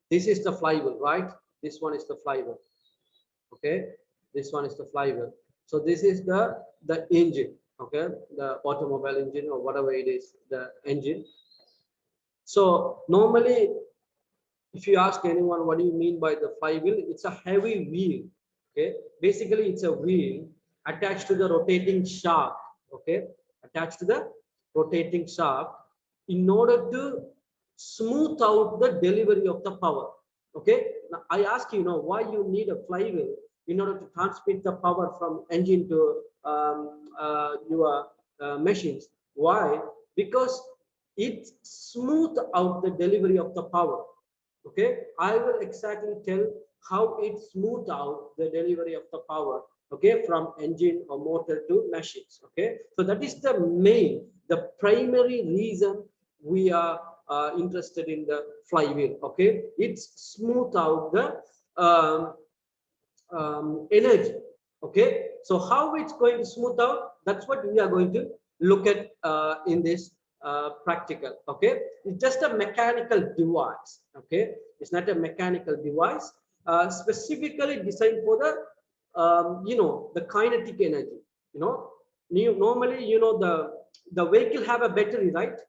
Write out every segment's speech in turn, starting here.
This is the flywheel, right? This one is the flywheel. Okay, this one is the flywheel. So this is the engine. Okay, the automobile engine or whatever it is, the engine. So normally, if you ask anyone what do you mean by the flywheel, it's a heavy wheel. Okay, basically it's a wheel attached to the rotating shaft. Okay, attached to the rotating shaft in order to smooth out the delivery of the power. Okay, now I ask you now why you need a flywheel in order to transmit the power from engine to your machines. Why? Because it smooth out the delivery of the power. Okay, I will exactly tell how it smooth out the delivery of the power, okay, from engine or motor to machines. Okay, so that is the primary reason we are interested in the flywheel. Okay, it's smooth out the um, energy. Okay, so how it's going to smooth out, that's what we are going to look at in this practical. Okay, it's just a mechanical device. Okay, it's not a mechanical device specifically designed for the the kinetic energy. Normally the vehicle have a battery, right?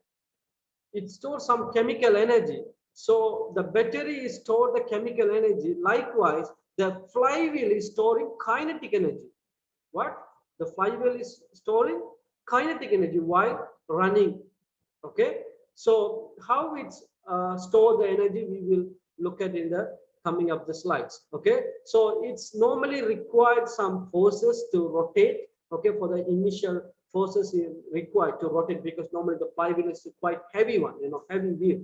It stores some chemical energy. So the battery is stored the chemical energy. Likewise, the flywheel is storing kinetic energy. What? The flywheel is storing kinetic energy while running. Okay. So how it's store the energy, we will look at in the coming up the slides. Okay. So it's normally required some forces to rotate. Okay, for the initial forces required to rotate, because normally the flywheel is quite heavy one, heavy wheel.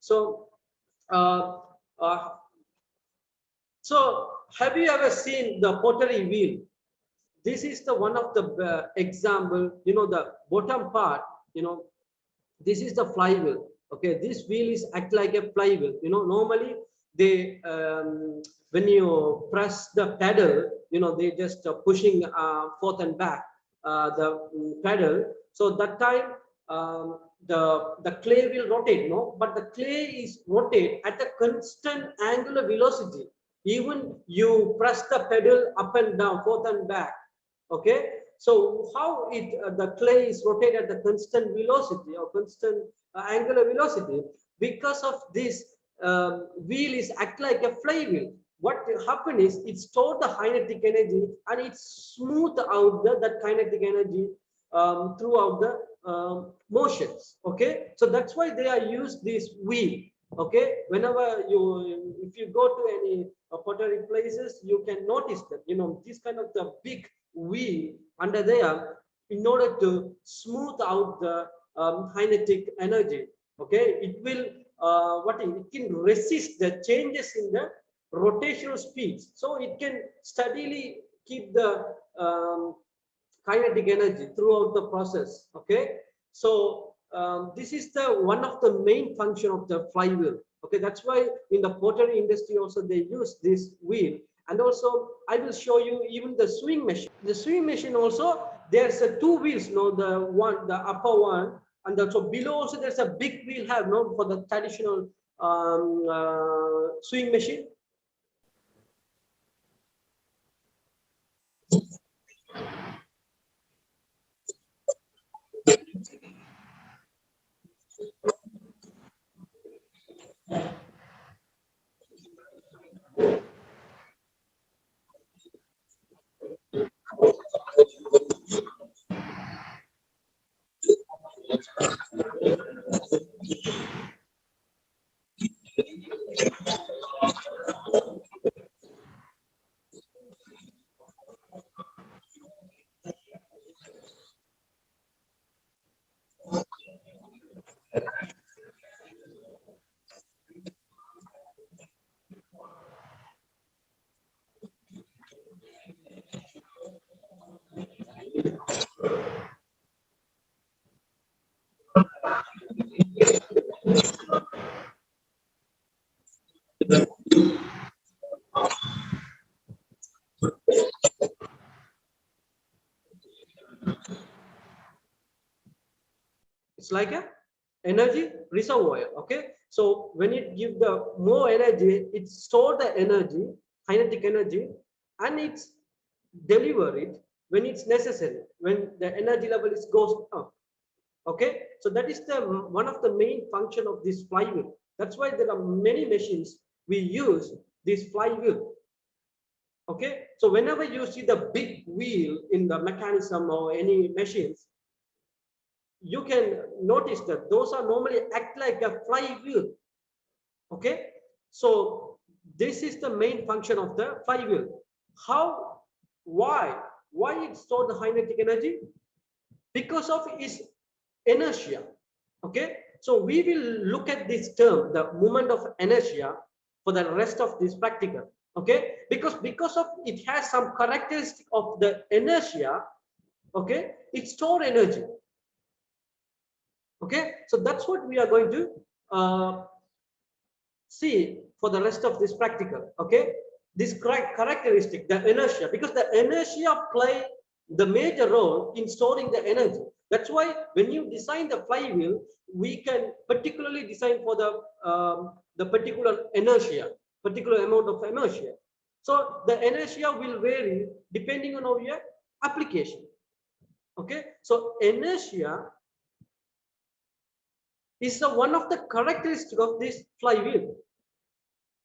So uh, uh, so have you ever seen the pottery wheel? This is the one of the example. The bottom part, this is the flywheel. Okay, this wheel is act like a flywheel. Normally they when you press the pedal, they just pushing forth and back the pedal. So that time the clay will rotate, no, but the clay is rotate at a constant angular velocity. Even you press the pedal up and down, forth and back. Okay, so how the clay is rotated at the constant velocity or constant angular velocity? Because of this, wheel is act like a flywheel. What happen is it store the kinetic energy and it smooth out that kinetic energy throughout the motions. Okay, so that's why they are used this wheel. Okay, whenever if you go to any pottery places, you can notice that this kind of the big wheel under there in order to smooth out the kinetic energy. Okay, it will it can resist the changes in the rotational speeds, so it can steadily keep the kinetic energy throughout the process. Okay, so this is the one of the main function of the flywheel. Okay, that's why in the pottery industry also they use this wheel. And also I will show you even the sewing machine. The sewing machine also, there's a two wheels, the upper one, and also below also there's a big wheel have, for the traditional sewing machine. It's like a energy reservoir. Okay, so when it give the more energy, it store the energy, kinetic energy, and it's deliver it when it's necessary, when the energy level is goes up. Okay, so that is the one of the main function of this flywheel. That's why there are many machines we use this flywheel. Okay, so whenever you see the big wheel in the mechanism or any machines, you can notice that those are normally act like a flywheel. Okay, so this is the main function of the flywheel. How, why it store the kinetic energy? Because of its inertia. Okay, so we will look at this term, the moment of inertia, for the rest of this practical. Okay, because of it has some characteristic of the inertia. Okay, it store energy. Okay, so that's what we are going to see for the rest of this practical. Okay, this characteristic, the inertia, because the inertia play the major role in storing the energy. That's why when you design the flywheel, we can particularly design for the particular inertia, particular amount of inertia. So the inertia will vary depending on your application. Okay, so inertia is one of the characteristic of this flywheel.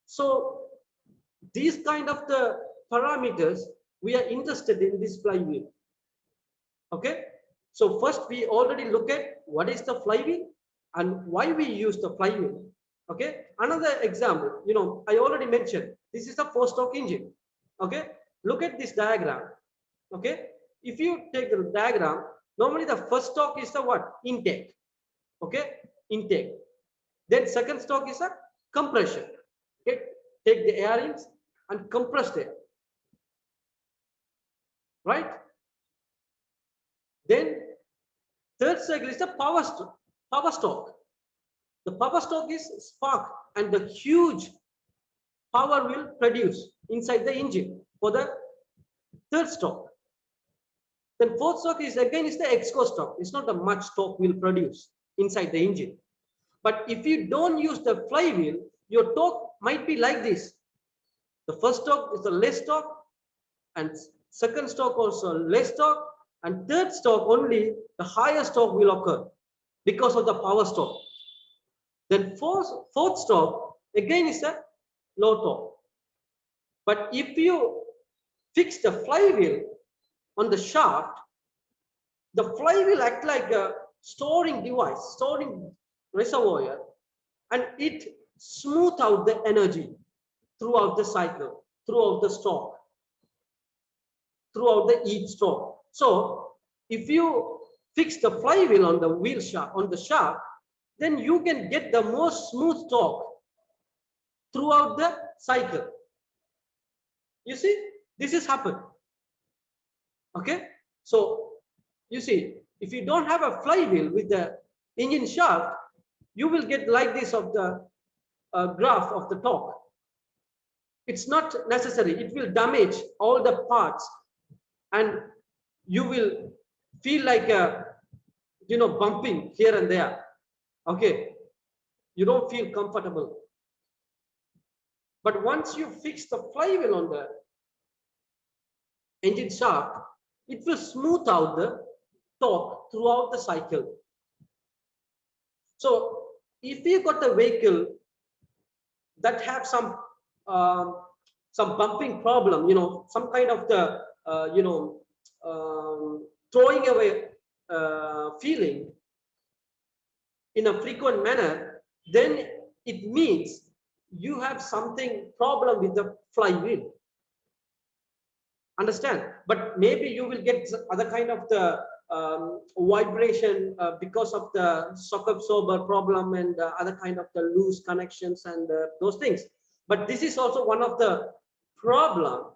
So these kind of the parameters we are interested in this flywheel. Okay, so first we already look at what is the flywheel and why we use the flywheel. Okay, another example, I already mentioned this is a four-stroke engine. Okay, look at this diagram. Okay, if you take the diagram, normally the first stroke is the what? Intake. Okay, intake. Then second stroke is a compression. Okay, take the air in and compress the air. Right? Then third cycle is the power stroke. The power stroke is spark and the huge power will produce inside the engine for the third stroke. Then fourth stroke is again is the exhaust stroke. It's not a much torque will produce inside the engine. But if you don't use the flywheel, your torque might be like this. The first stroke is the less torque, and second stroke also less torque, and third stroke only the highest torque will occur because of the power stroke. Then fourth stroke again is a low torque. But if you fix the flywheel on the shaft, the flywheel act like a storing device, storing reservoir, and it smooth out the energy throughout the cycle, throughout the stroke, throughout the each stroke. So if you fix the flywheel on the wheel shaft, on the shaft, then you can get the most smooth torque throughout the cycle. You see, this has happened. Okay, so you see, if you don't have a flywheel with the engine shaft, you will get like this of the graph of the torque. It's not necessary. It will damage all the parts, and you will feel like a bumping here and there. Okay, you don't feel comfortable. But once you fix the flywheel on the engine shaft, it will smooth out the torque throughout the cycle. So if you got a vehicle that have some bumping problem, some kind of the throwing away feeling in a frequent manner, then it means you have something problem with the flywheel. Understand? But maybe you will get other kind of the vibration because of the shock absorber problem and other kind of the loose connections and those things. But this is also one of the problem.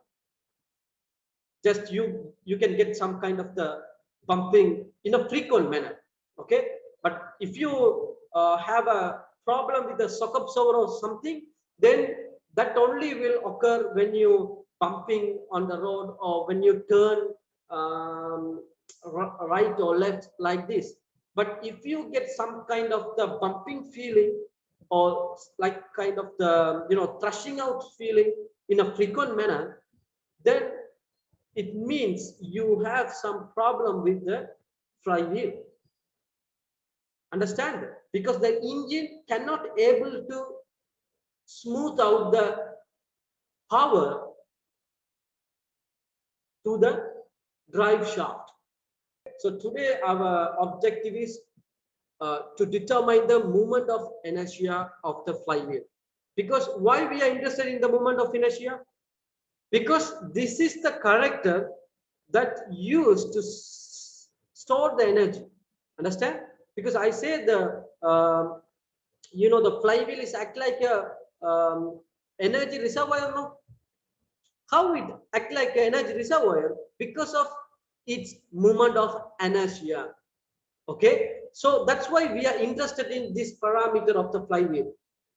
Just you can get some kind of the bumping in a frequent manner. Okay, but if you have a problem with the shock absorber or something, then that only will occur when you bumping on the road or when you turn right or left like this. But if you get some kind of the bumping feeling or like kind of the thrashing out feeling in a frequent manner, then it means you have some problem with the flywheel. Understand? Because the engine cannot able to smooth out the power to the drive shaft. So today our objective is to determine the moment of inertia of the flywheel. Because why we are interested in the moment of inertia? Because this is the character that used to store the energy. Understand? Because I say the the flywheel is act like a energy reservoir. No, how it act like an energy reservoir? Because of its moment of inertia. Okay, so that's why we are interested in this parameter of the flywheel.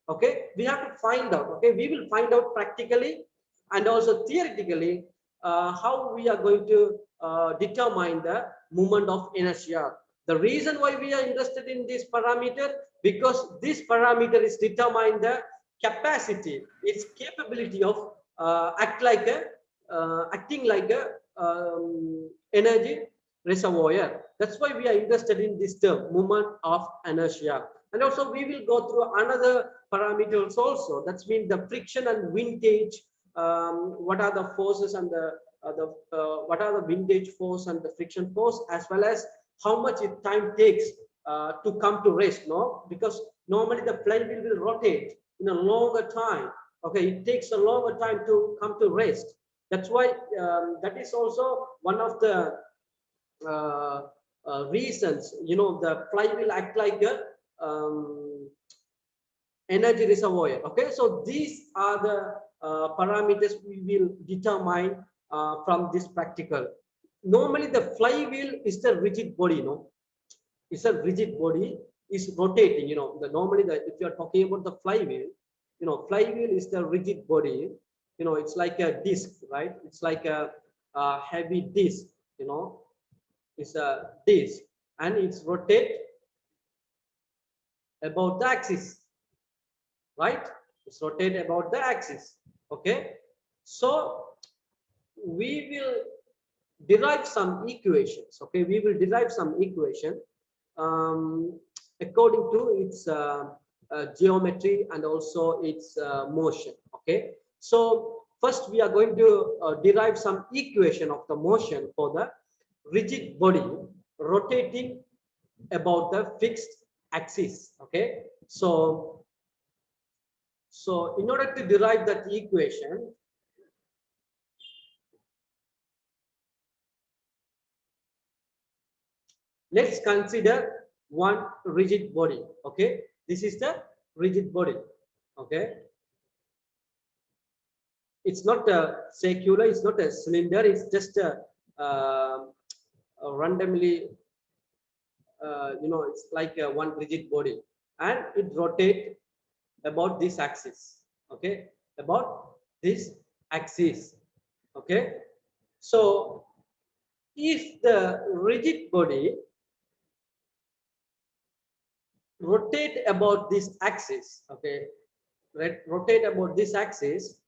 Okay, we have to find out. Okay, we will find out practically and also theoretically how we are going to determine the moment of inertia. The reason why we are interested in this parameter, because this parameter is determine the capacity, its capability of acting like a energy reservoir. That's why we are interested in this term, moment of inertia. And also we will go through another parameters also. That's mean the friction and windage. What are the forces and the what are the windage force and the friction force, as well as how much time takes to come to rest. No, because normally the flywheel will rotate in a longer time. Okay, it takes a longer time to come to rest. That's why that is also one of the reasons, the flywheel act like a energy reservoir. Okay, so these are the parameters we will determine from this practical. Normally the flywheel is the rigid body. It's a rigid body, is rotating. Normally if you are talking about the flywheel, flywheel is the rigid body. It's like a disc, right? It's like a heavy disc. It's a disc, and it's rotate about the axis, right? It's rotate about the axis. Okay, so we will derive some equations. Okay, we will derive some equation um, according to its geometry and also its motion. Okay, so first we are going to derive some equation of the motion for the rigid body rotating about the fixed axis. Okay, so in order to derive that equation, let's consider one rigid body. Okay, this is the rigid body. Okay, it's not a circular, it's not a cylinder, it's just a randomly it's like one rigid body, and it rotate about this axis. Okay, about this axis. Okay, so if the rigid body rotate about this axis, okay, rotate about this axis,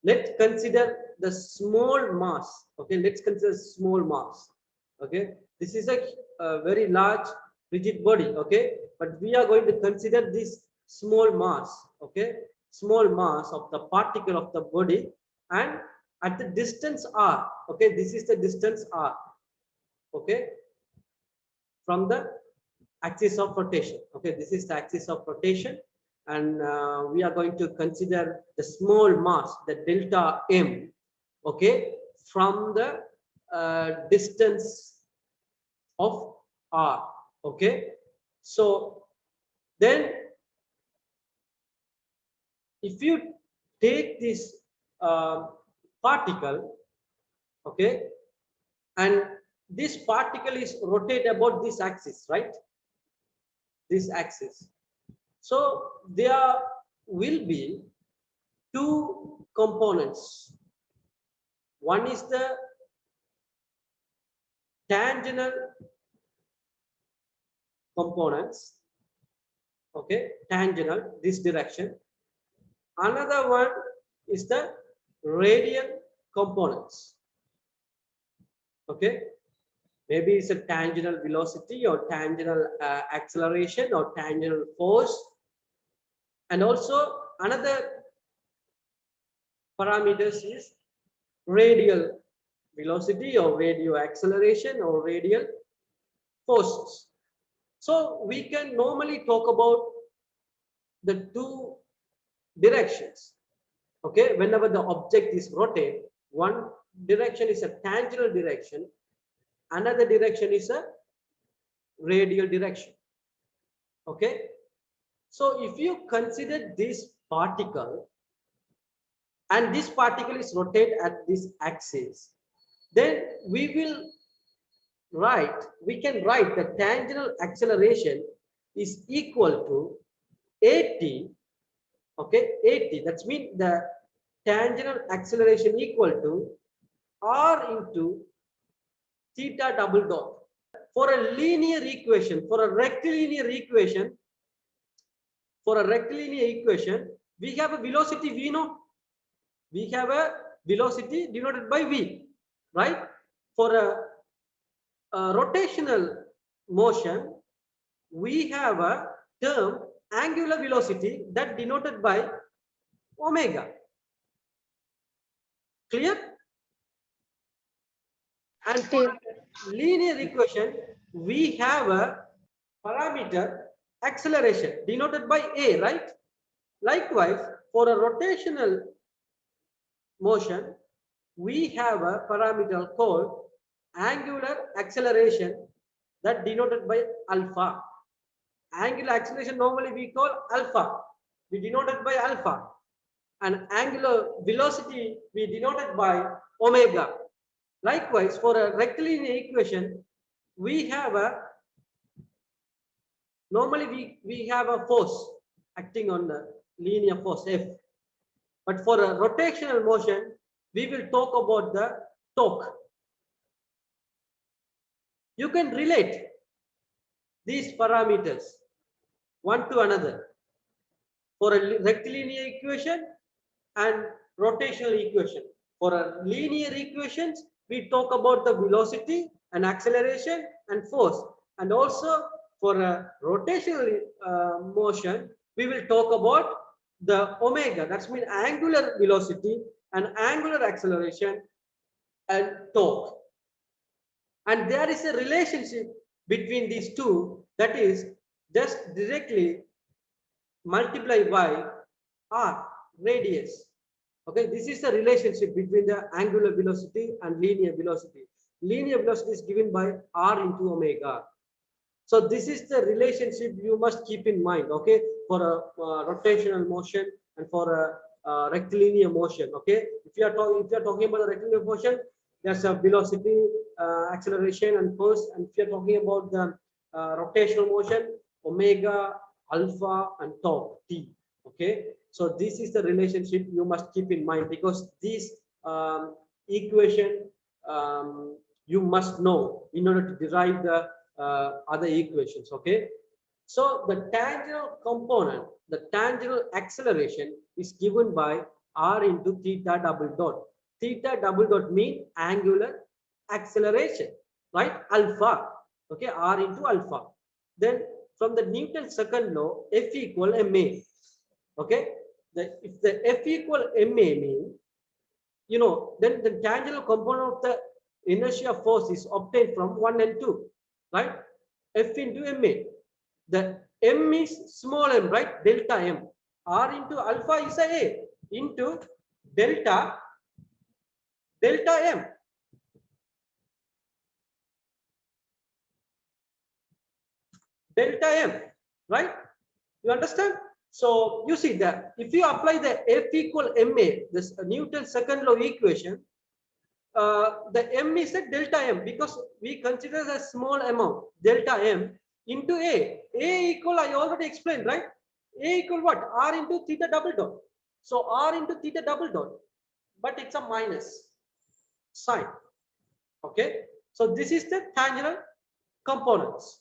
let's consider the small mass. Okay, let's consider small mass. Okay, this is a very large rigid body. Okay, but we are going to consider this small mass. Okay, small mass of the particle of the body, and at the distance r. Okay, this is the distance r. Okay, from the axis of rotation. Okay, this is the axis of rotation, and we are going to consider the small mass, the delta m. Okay, from the distance of r. Okay, so then if you take this particle, okay, and this particle is rotate about this axis, right? This axis. So there will be two components. One is the tangential components. Okay, tangential, this direction. Another one is the radial components. Okay, maybe it's a tangential velocity or tangential acceleration or tangential force. And also another parameters is radial velocity or radial acceleration or radial forces. So we can normally talk about the two directions. Okay, whenever the object is rotated, one direction is a tangential direction, another direction is a radial direction. Okay, so if you consider this particle and this particle is rotated at this axis, then we can write the tangential acceleration is equal to at. Okay, at, that means the tangential acceleration equal to r into theta double dot. For a linear equation, for a rectilinear equation, we have a velocity v naught. We have a velocity denoted by v, right? For a rotational motion, we have a term angular velocity that denoted by omega. Clear? And for a linear equation, we have a parameter acceleration denoted by a, right? Likewise, for a rotational motion, we have a parameter called angular acceleration that denoted by alpha. Angular acceleration normally we call alpha. We denote it by alpha. And angular velocity we denote it by omega. Likewise, for a rectilinear equation, we have a normally we have a force acting on the linear force F. But for a rotational motion, we will talk about the torque. You can relate these parameters one to another for a rectilinear equation and rotational equation. For a linear equations, we talk about the velocity and acceleration and force. And also for a rotational motion, we will talk about the omega. That's mean angular velocity and angular acceleration and torque. And there is a relationship between these two, that is just directly multiply by r, radius. Okay, this is the relationship between the angular velocity and linear velocity. Linear velocity is given by r into omega. So this is the relationship you must keep in mind, okay, for a rotational motion and for a rectilinear motion. Okay, if you are talking about a rectilinear motion, there's a velocity, acceleration and force. And if you are talking about the rotational motion, omega, alpha and torque T. Okay, so this is the relationship you must keep in mind, because this equation you must know in order to derive the other equations. Okay, so the tangential component, the tangential acceleration is given by r into theta double dot. Theta double dot mean angular acceleration, right? Alpha. Okay, r into alpha. Then from the Newton's second law, F equal ma. Okay, if the F equal ma mean, you know, then the tangential component of the inertia force is obtained from 1 and 2, right? F into ma. The m is small m, right? Delta m. R into alpha is a into delta m. Delta m, right? You understand? So you see that if you apply the F equal ma, this Newton's second law equation, the m is a delta m, because we consider a small amount, delta m into a. A equal, I already explained, right? A equal what? R into theta double dot. So R into theta double dot, but it's a minus sign. Okay, so this is the tangential components.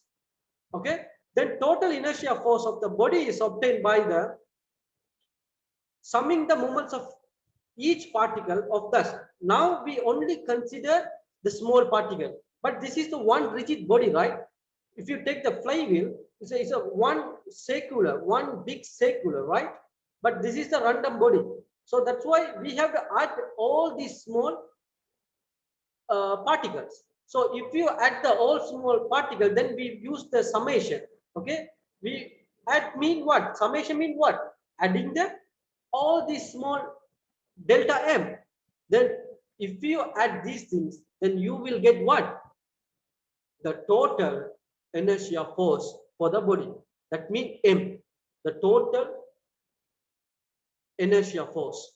Okay, then total inertia force of the body is obtained by the summing the moments of each particle of dust. Now we only consider the small particle, but this is the one rigid body, right? If you take the flywheel, it's a one circular, one big circular, right? But this is the random body. So that's why we have to add all these small particles. So if you add the all small particle, then we use the summation. Okay, we add mean what? Summation mean what? Adding the all these small delta m. Then if you add these things, then you will get what? The total inertia force for the body. That means m, the total inertia force.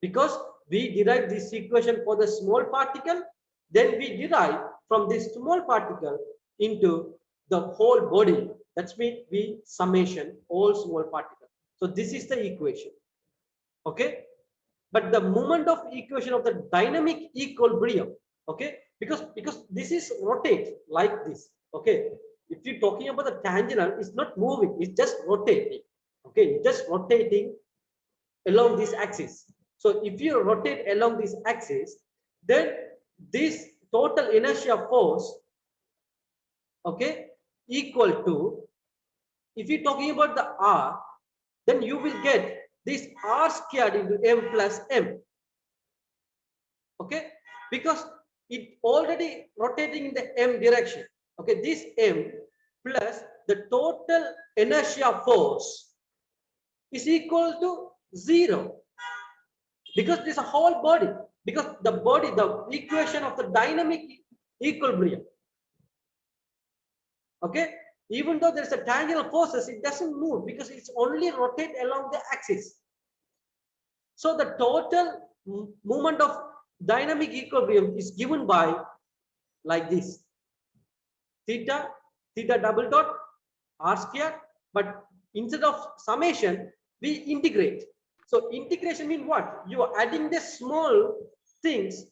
Because we derive this equation for the small particle, then we derive from this small particle into the whole body. That's mean we summation all small particles. So this is the equation. Okay, but the moment of equation of the dynamic equilibrium, okay, because this is rotate like this. Okay, if you're talking about the tangent, it's not moving, it's just rotating. Okay, just rotating along this axis. So if you rotate along this axis, then this total inertia force, okay, equal to, if you're talking about the r, then you will get this r squared into m plus m. Okay, because it already rotating in the m direction. Okay, this m plus the total inertia force is equal to 0, because this whole body, because the body, the equation of the dynamic equilibrium. Okay, even though there's a tangential forces, it doesn't move because it's only rotate along the axis. So the total moment of dynamic equilibrium is given by like this: theta double dot r square, but instead of summation we integrate. So integration means what? You are adding the small things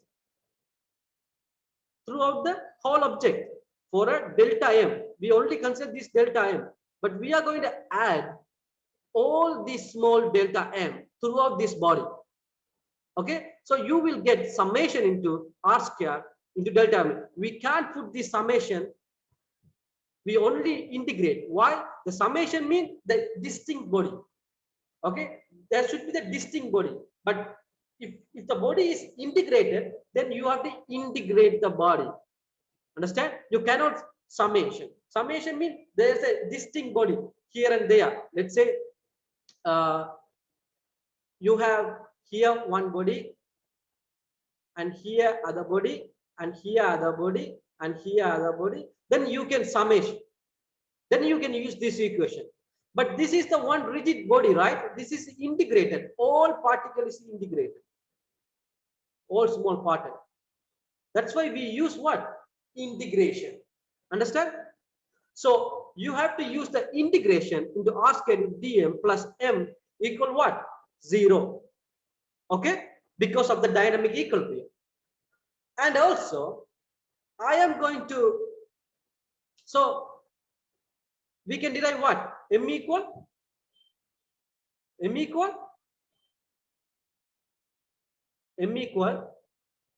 throughout the whole object. For a delta m, we only consider this delta m, but we are going to add all these small delta m throughout this body. Okay, so you will get summation into r square into delta m. We can't put this summation, we only integrate. Why? The summation means the distinct body. Okay, there should be the distinct body, but if the body is integrated, then you have to integrate the body. Understand? You cannot summation. Summation means there is a distinct body here and there. Let's say you have here one body, and here other body, and here other body, and here other body. Then you can summation. Then you can use this equation. But this is the one rigid body, right? This is integrated. All particles is integrated. All small particle. That's why we use what? Integration. Understand? So you have to use the integration into r squared dm plus m equal what? 0. Okay? Because of the dynamic equilibrium. And also, I am going to, so we can derive what? M equal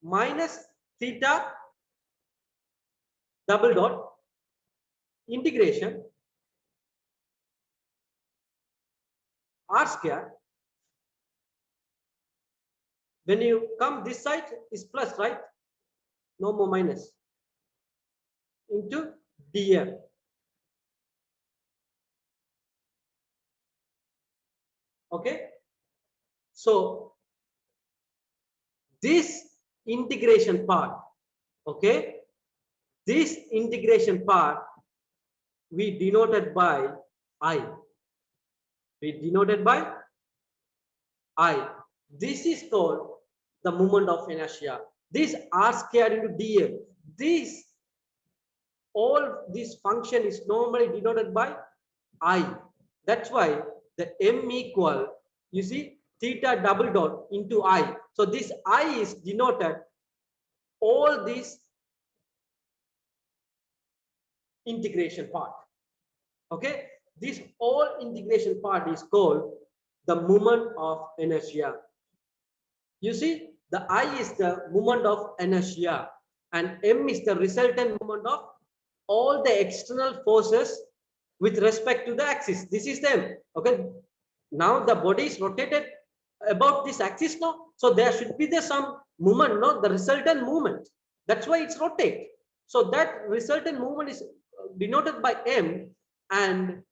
minus theta double dot integration r square. When you come this side is plus, right? No more minus, into dm. Okay, so this integration part, okay, this integration part we denoted by I. We denoted by I. This is called the moment of inertia. This r squared into dm. This all this function is normally denoted by I. That's why the m equal, you see, theta double dot into I. So this I is denoted all this integration part. Okay, this whole integration part is called the moment of inertia. You see, the I is the moment of inertia, and M is the resultant moment of all the external forces with respect to the axis. This is them. Okay, now the body is rotated about this axis, no? So there should be the some movement, no? The resultant movement. That's why it's rotate. So that resultant movement is denoted by M, and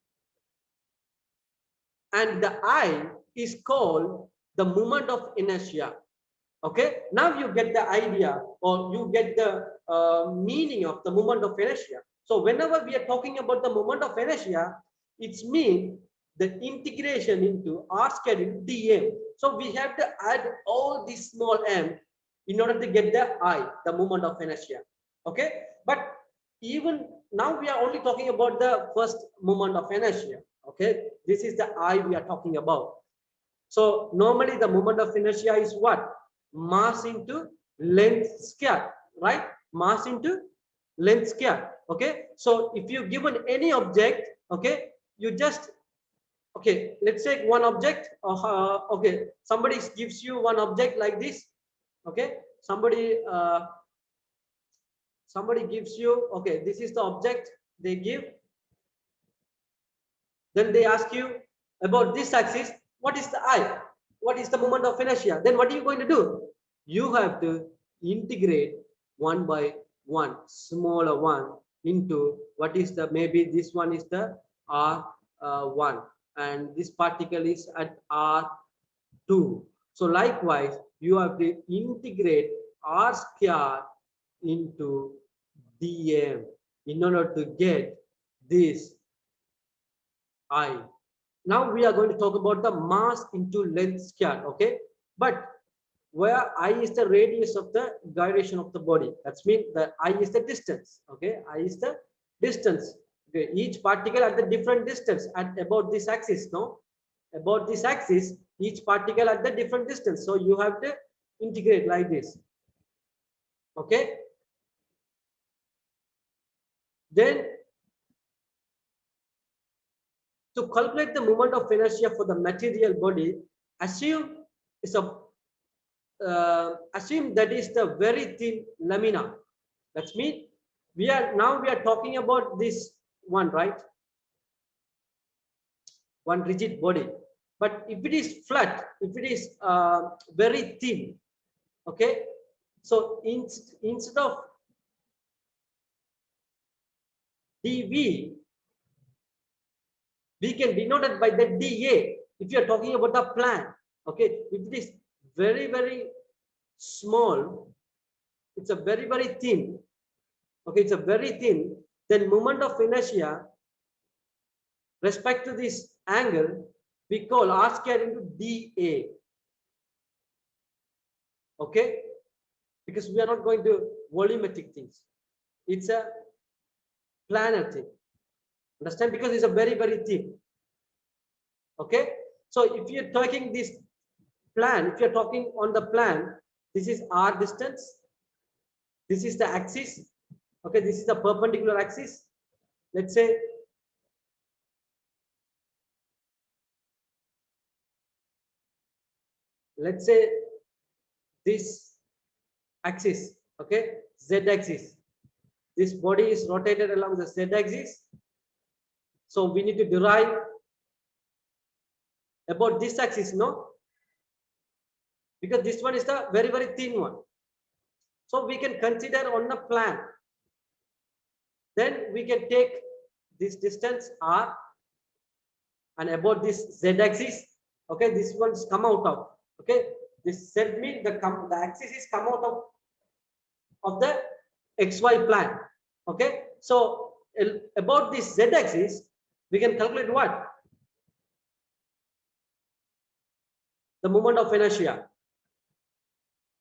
the I is called the moment of inertia. Okay, now you get the idea, or you get the meaning of the moment of inertia. So whenever we are talking about the moment of inertia, it's mean the integration into r squared into dm. So we have to add all these small m in order to get the I, the moment of inertia. Okay, but even now we are only talking about the first moment of inertia. Okay, this is the I we are talking about. So normally the moment of inertia is what? Mass into length square, right? Mass into length square. Okay. So if you given any object, okay, you just, okay, let's take one object. Okay, somebody gives you one object like this. Okay, somebody gives you, okay, this is the object they give. Then they ask you about this axis, what is the I? What is the moment of inertia? Then what are you going to do? You have to integrate one by one, smaller one, into what is the, maybe this one is the R1, and this particle is at R2. So likewise, you have to integrate R square into dm in order to get this I. Now we are going to talk about the mass into length square. Okay, but where I is the radius of the gyration of the body. That's mean the I is the distance. Okay, I is the distance. Okay, each particle at the different distance at about this axis. No, about this axis, each particle at the different distance. So you have to integrate like this. Okay, then to calculate the moment of inertia for the material body, assume is a assume that is the very thin lamina. That's mean we are talking about this one, right? One rigid body. But if it is flat, if it is very thin, okay. So instead of dV, we can denote it by the dA. If you are talking about the plan, okay. If it is very small, it's a very thin. Okay, it's a very thin. Then moment of inertia respect to this angle, we call r square into dA. Okay, because we are not going to volumetric things. It's a planar thing. Understand? Because it's a very thin. Okay, so if you're talking this plan, if you're talking on the plan, this is r distance. This is the axis. Okay, this is the perpendicular axis. Let's say this axis, okay, z axis. This body is rotated along the z axis. So we need to derive about this axis, no? Because this one is the very thin one. So we can consider on the plan. Then we can take this distance r, and about this z axis, okay, this one's come out of, okay, this z means the axis is come out of the xy plan. Okay, so about this z axis we can calculate what? The moment of inertia,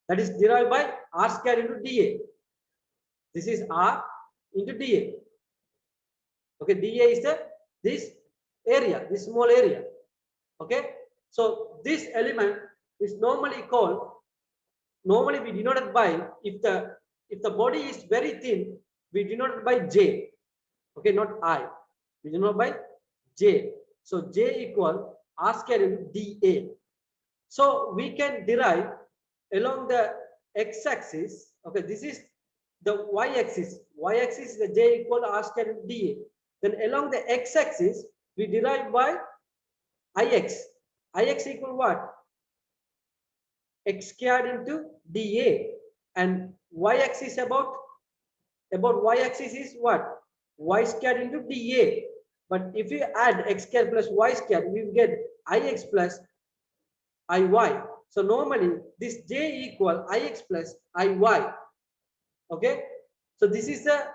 that is derived by r square into dA. This is r into dA. Okay, dA is this area, this small area. Okay, so this element is normally we denote it by, if the body is very thin, we denote it by J. Okay, not I. We denote by J. So J equal R square into dA. So we can derive along the x-axis. Okay, this is the y-axis. Y-axis is the J equal R square into dA. Then along the x-axis, we derive by Ix. Ix equal what? X squared into dA. And y-axis about y-axis is what? Y squared into dA. But if you add x squared plus y squared, we get Ix plus Iy. So normally this J equal Ix plus Iy. Okay. So this is the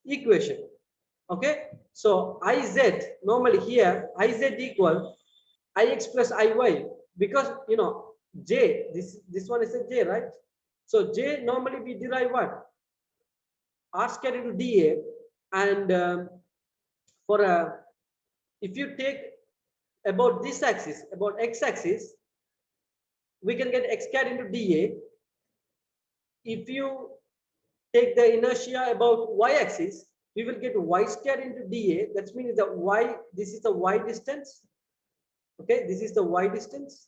equation. Okay. So Iz normally here Iz equal Ix plus Iy, because J, this one is a J, right? So J normally we derive what? R squared into dA, and for a, if you take about this axis, about x-axis, we can get x squared into dA. If you take the inertia about y-axis, we will get y squared into dA. That means the y, this is the y distance. Okay, this is the y distance.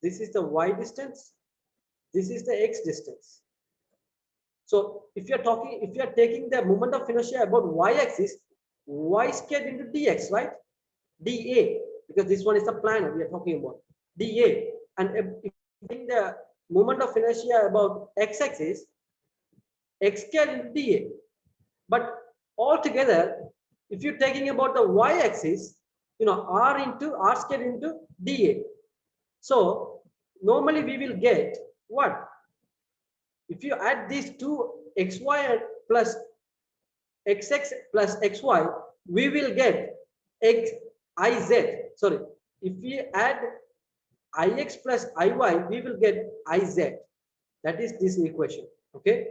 This is the y distance. This is the x distance. So if you're taking the moment of inertia about y-axis, y squared into dx, right? dA, because this one is the planar we are talking about. dA, and if in the moment of inertia about x-axis, x squared into dA. But altogether, if you're taking about the y-axis, r squared into dA. So normally we will get what? If you add these two xy plus xx plus xy, we will get iz. Sorry, if we add ix plus iy, we will get iz. That is this equation. Okay,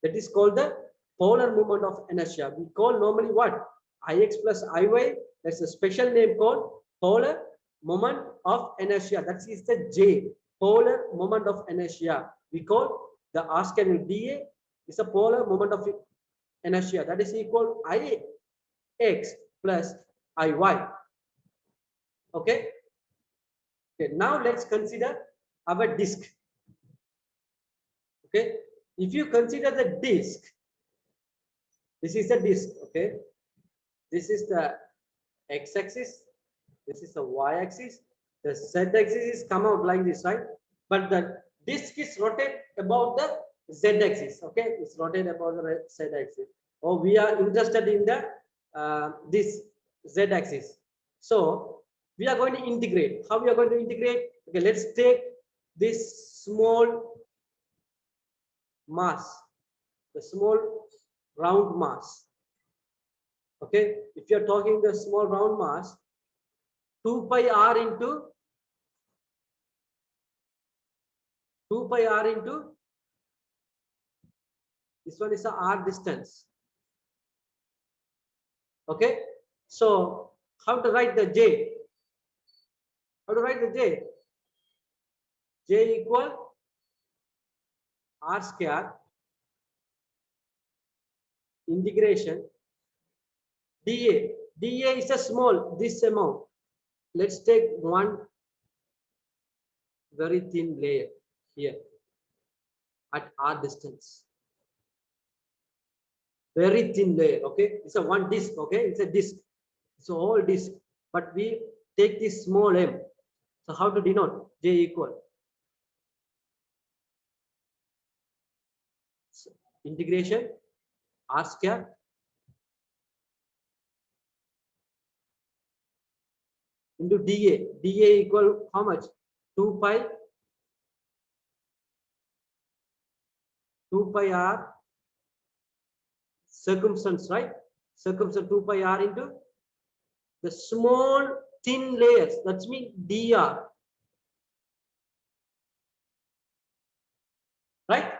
that is called the polar moment of inertia. We call normally what? Ix plus iy. That's a special name called polar moment of inertia. That is the J, polar moment of inertia. We call the R squared dA is a polar moment of inertia. That is equal Ix plus Iy. Okay. Okay. Now let's consider our disk. Okay. If you consider the disk, this is the disk. Okay. This is the x-axis. This is the y-axis. The z-axis is come out like this, right? But the disk is rotated about the z-axis. Okay, it's rotated about the z-axis. Or we are interested in the this z-axis. So we are going to integrate. How we are going to integrate? Okay, let's take this small mass, the small round mass. Okay, if you are talking the small round mass, 2 pi r into 2 pi r into this one is the r distance. Okay, so how to write the j? How to write the j? J equal r square integration dA. dA is a small, this amount. Let's take one very thin layer here at r distance. Very thin layer. Okay, it's a one disk. Okay, it's a disk. It's a whole disk. But we take this small m. So how to denote? J equal integration r square into dA. dA equal how much? 2 pi r circumference, right? Circumference 2 pi r into the small thin layers. That's mean dr. Right?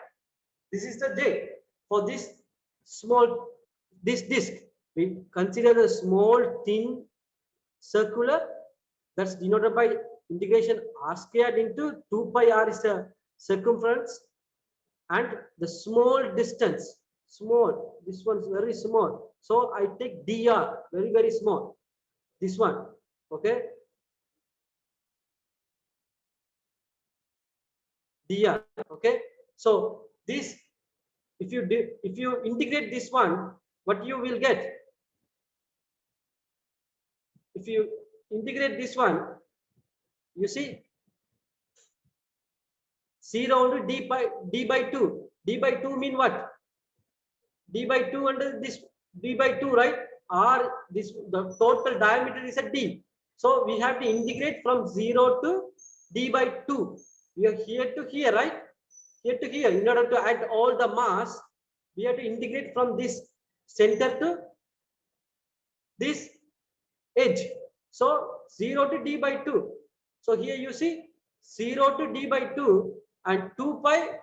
This is the J for this small this disk. We consider the small thin circular that's denoted by integration r squared into 2 pi r is a circumference, and the small distance small. This one's very small. So I take dr, very, very small. This one, okay? dr, okay? So this, if you integrate this one, what you will get? If you integrate this one, you see 0 into d by 2. D by 2 mean what? D by 2 under this d by 2, right? Or this, the total diameter is a d. So we have to integrate from 0 to d by 2. We are here to here, right? Here to here. In order to add all the mass, we have to integrate from this center to this edge. So 0 to d by 2. So here you see 0 to d by 2 and 2 pi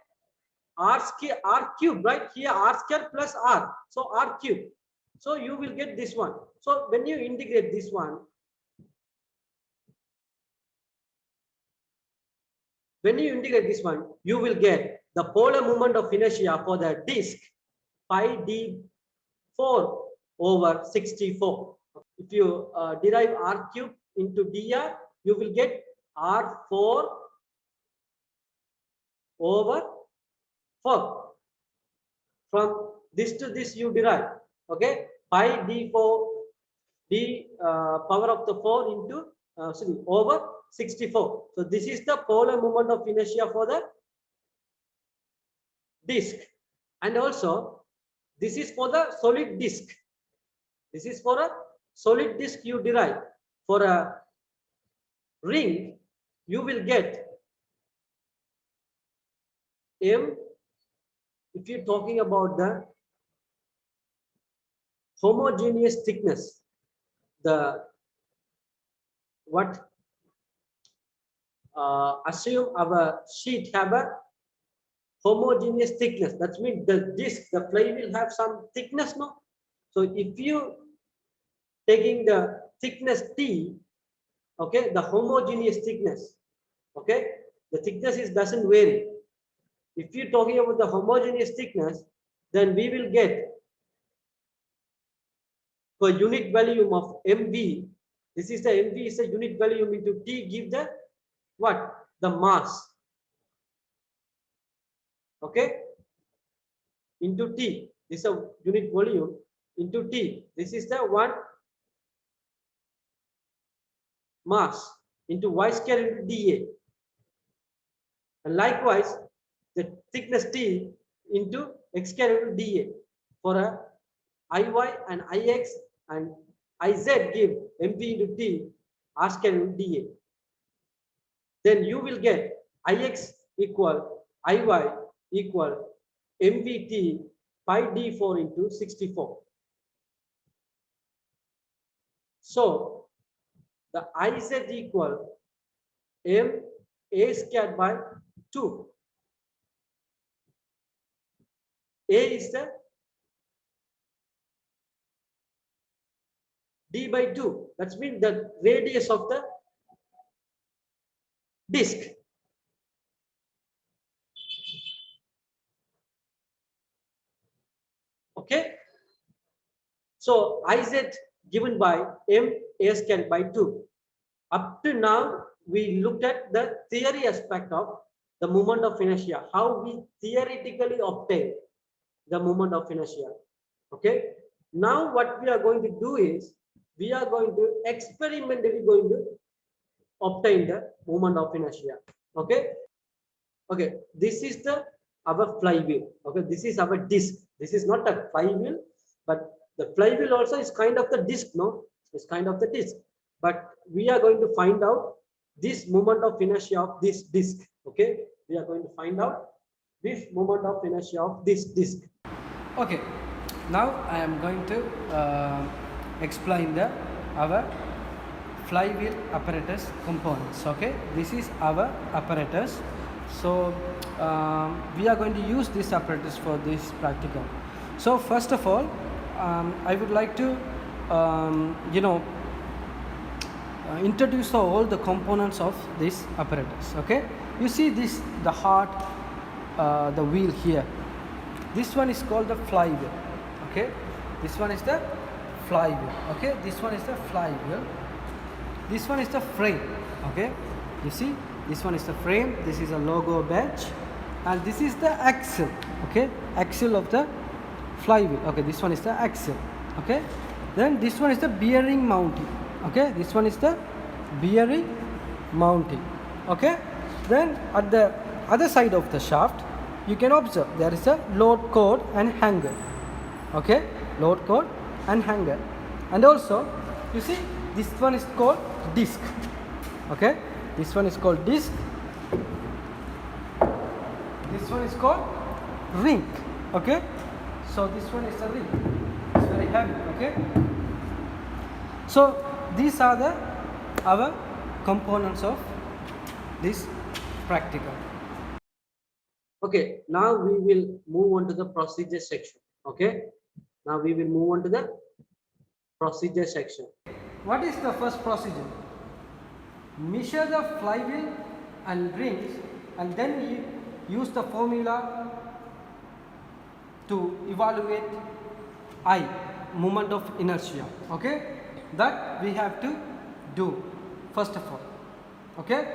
r square, r cube, right? Here r square plus r. So r cube. So you will get this one. So when you integrate this one, you will get the polar moment of inertia for the disk pi d4 over 64. If you derive r cube into dr, you will get r4 over 4. From this to this you derive, okay? Pi d4 d power of the 4 into over 64. So this is the polar moment of inertia for the disk, and also this is for the solid disk. This is for a solid disk you derive. For a ring, you will get m. If you're talking about the homogeneous thickness, the what assume our sheet have a homogeneous thickness. That means the disc, the flywheel have some thickness, no? So if you taking the thickness T, okay, the homogeneous thickness, okay, the thickness is doesn't vary. If you're talking about the homogeneous thickness, then we will get per unit volume of mv. This is the mv is a unit volume into T, give the what? The mass, okay, into T. This is a unit volume into T. This is the one mass into y square into dA. And likewise, the thickness T into x square into dA. For a Iy and Ix and Iz give mv into T r square into dA. Then you will get Ix equal Iy equal mvt pi d4 into 64. So the Iz equal m a squared by 2. A is the d by 2. That means the radius of the disk. Okay. So Iz given by m a squared by 2. Up to now, we looked at the theory aspect of the moment of inertia, how we theoretically obtain the moment of inertia. Okay. Now what we are going to do is, we are going to experimentally going to obtain the moment of inertia. Okay. Okay. This is the our flywheel. Okay. This is our disk. This is not a flywheel, but the flywheel also is kind of the disk. No, it's kind of the disk. But we are going to find out this moment of inertia of this disk. Okay. We are going to find out this moment of inertia of this disk. Okay. Now I am going to explain our flywheel apparatus components. Okay, this is our apparatus. So we are going to use this apparatus for this practical. So first of all, I would like to introduce all the components of this apparatus. Okay, you see this, the heart, the wheel here. This one is called the flywheel. Okay, this one is the flywheel. Okay, this one is the flywheel. This one is the frame. Okay, you see, this one is the frame. This is a logo bench, and this is the axle. Okay, axle of the flywheel. Okay, this one is the axle. Okay, then this one is the bearing mounting. Okay, this one is the bearing mounting. Okay, then at the other side of the shaft, you can observe there is a load cord and hanger. Okay, load cord and hanger, and also you see this one is called disc. Okay, this one is called disc. This one is called ring. Okay, so this one is a ring. It's very heavy. Okay, so these are the our components of this practical. Okay, now we will move on to the procedure section. Okay, now we will move on to the procedure section. What is the first procedure? Measure the flywheel and rings, and then you use the formula to evaluate I, moment of inertia. Okay, that we have to do first of all. Okay,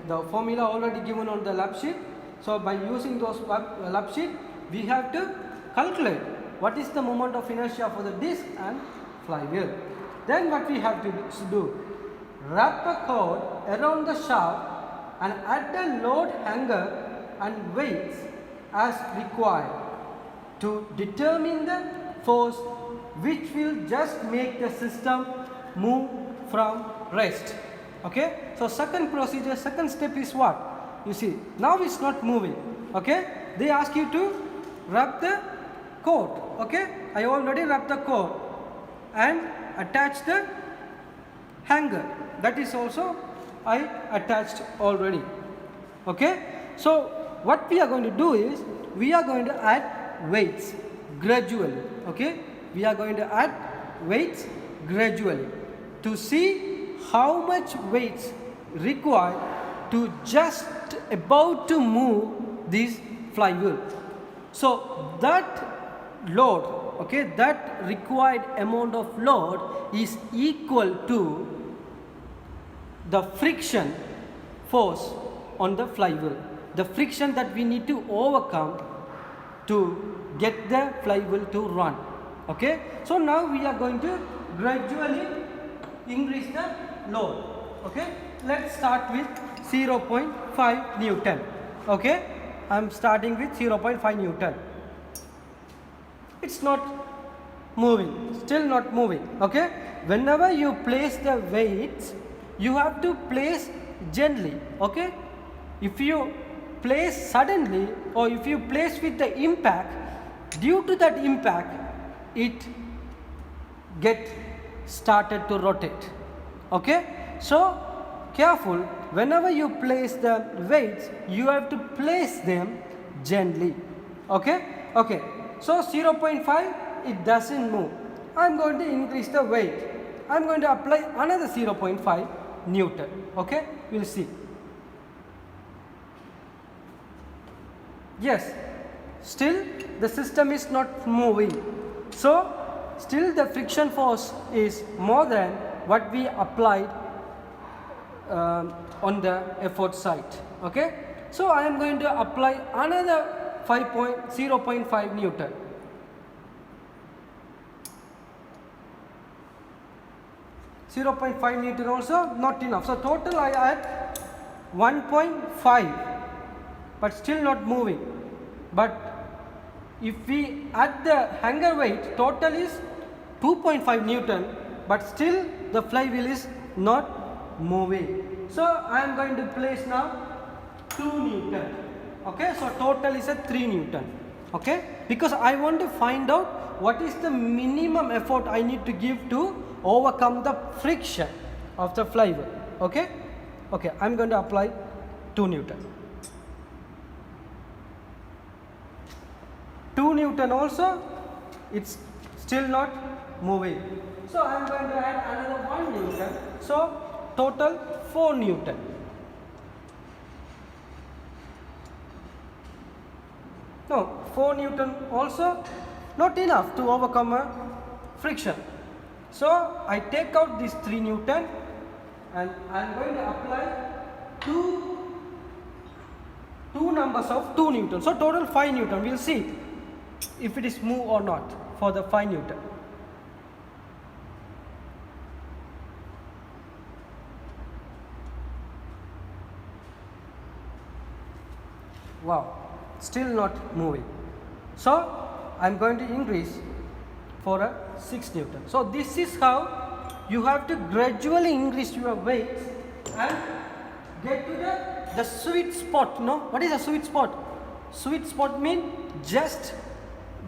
the formula already given on the lab sheet. So by using those lab sheet, we have to calculate what is the moment of inertia for the disc and flywheel. Then what we have to do, wrap a cord around the shaft and add the load hanger and weights as required to determine the force which will just make the system move from rest. Okay, so second procedure, second step is what? You see, now it's not moving. Okay, they ask you to wrap the cord. Okay, I already wrapped the cord and attach the hanger. That is also I attached already. Okay, so what we are going to do is we are going to add weights gradually. Okay, we are going to add weights gradually to see how much weights required to just about to move this flywheel. So that load, okay, that required amount of load is equal to the friction force on the flywheel, the friction that we need to overcome to get the flywheel to run. Okay, so now we are going to gradually increase the load. Okay, let's start with 0.5 Newton. Okay, I am starting with 0.5 Newton. It's not moving, still not moving. Okay, whenever you place the weights, you have to place gently. Okay, if you place suddenly or if you place with the impact, due to that impact it get started to rotate. Okay, so careful, whenever you place the weights, you have to place them gently. Okay, okay, so 0.5 it doesn't move. I am going to increase the weight. I am going to apply another 0.5 Newton. Okay, we'll see. Yes, still the system is not moving. So still the friction force is more than what we applied on the effort side. Okay, so I am going to apply another 0.5 Newton. .5 Newton also not enough. So total I add 1.5, but still not moving. But if we add the hanger weight, total is 2.5 Newton, but still the flywheel is not moving. So I am going to place now 2 Newton. Okay, so total is a 3 Newton. Okay, because I want to find out what is the minimum effort I need to give to overcome the friction of the flywheel. Okay, okay, I am going to apply 2 Newton. 2 Newton also, it's still not moving. So I am going to add another 1 Newton. So total 4 Newton. No, 4 Newton also not enough to overcome a friction. So I take out this 3 Newton and I am going to apply two numbers of 2 Newton. So total 5 Newton. We will see if it is move or not for the 5 Newton. Wow, still not moving. So I am going to increase for a 6 Newton. So this is how you have to gradually increase your weights and get to the sweet spot. No, what is a sweet spot? Sweet spot means just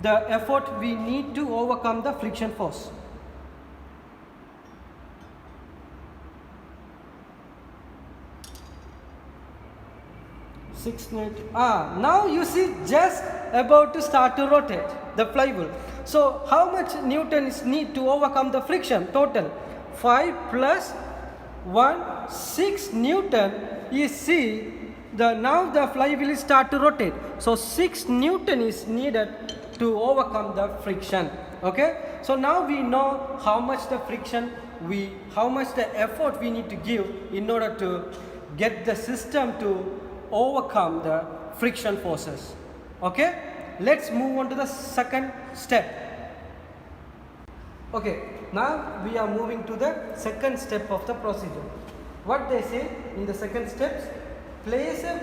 the effort we need to overcome the friction force. Now you see just about to start to rotate the flywheel. So how much Newton is need to overcome the friction? Total 5 plus 1 6 Newton. You see now the flywheel is start to rotate. So 6 Newton is needed to overcome the friction. Okay. So now we know how much the friction how much the effort we need to give in order to get the system to overcome the friction forces. Okay, let's move on to the second step. Okay, now we are moving to the second step of the procedure. What they say in the second steps, place a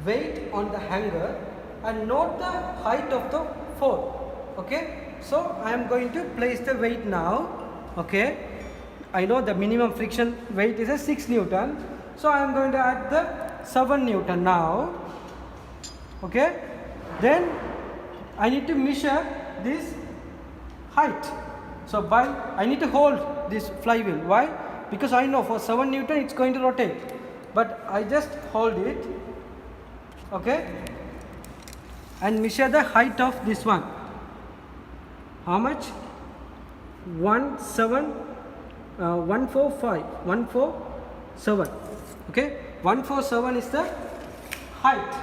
weight on the hanger and note the height of the fall. Okay, so I am going to place the weight now. Okay, I know the minimum friction weight is a 6 Newton, so I am going to add the 7 Newton now. Okay, then I need to measure this height. So I need to hold this flywheel. Why? Because I know for 7 Newton it's going to rotate, but I just hold it. Okay, and measure the height of this one. How much? 147. Okay, 147 is the height.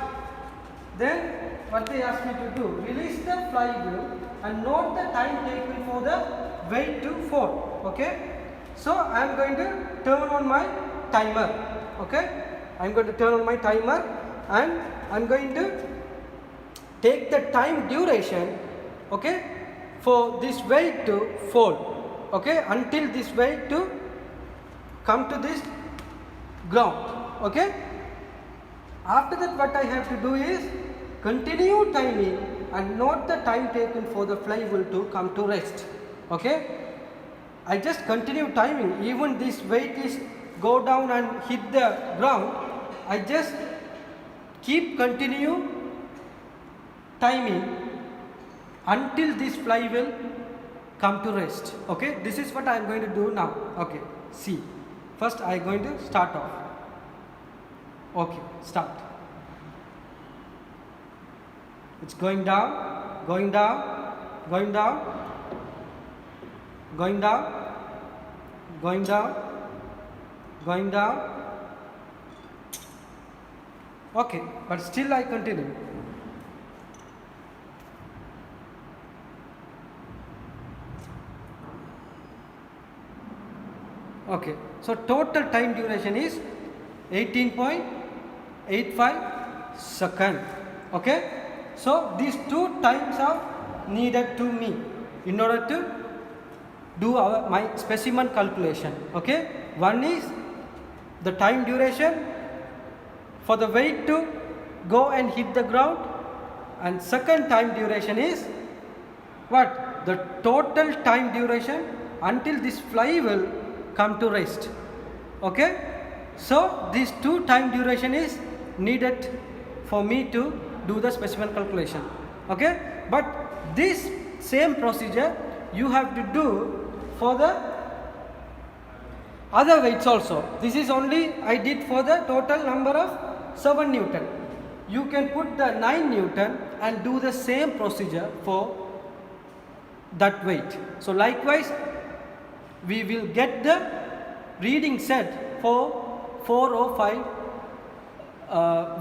Then what they ask me to do, release the flywheel and note the time taken for the weight to fall. Okay, so I am going to turn on my timer. Okay, I am going to turn on my timer and I am going to take the time duration, okay, for this weight to fall. Okay, until this weight to come to this ground. Okay, after that what I have to do is continue timing and note the time taken for the flywheel to come to rest. Okay, I just continue timing. Even this weight is go down and hit the ground, I just keep continue timing until this flywheel come to rest. Okay, this is what I am going to do now. Okay, see, first I am going to start off. Okay, start. It's going down, going down, going down, going down, going down, going down. Okay, but still I continue. Okay, so total time duration is 18.85 seconds. Okay, so these two times are needed to me in order to do my specimen calculation. Okay, one is the time duration for the weight to go and hit the ground, and second time duration is what? The total time duration until this flywheel come to rest. Okay, so these two time duration is needed for me to do the specimen calculation. Okay, but this same procedure you have to do for the other weights also. This is only I did for the total number of 7 Newton. You can put the 9 Newton and do the same procedure for that weight. So likewise we will get the reading set for 4 or 5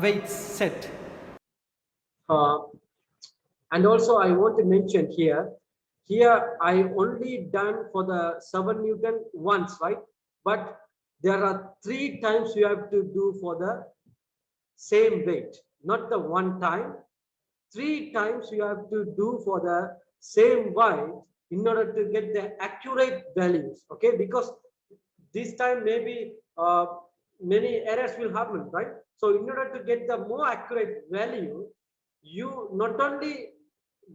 weights set. And also I want to mention here, I only done for the 7 Newton once, right? But there are 3 times you have to do for the same weight, not the one time. 3 times you have to do for the same weight in order to get the accurate values, okay? Because this time maybe many errors will happen, right? So in order to get the more accurate value, you not only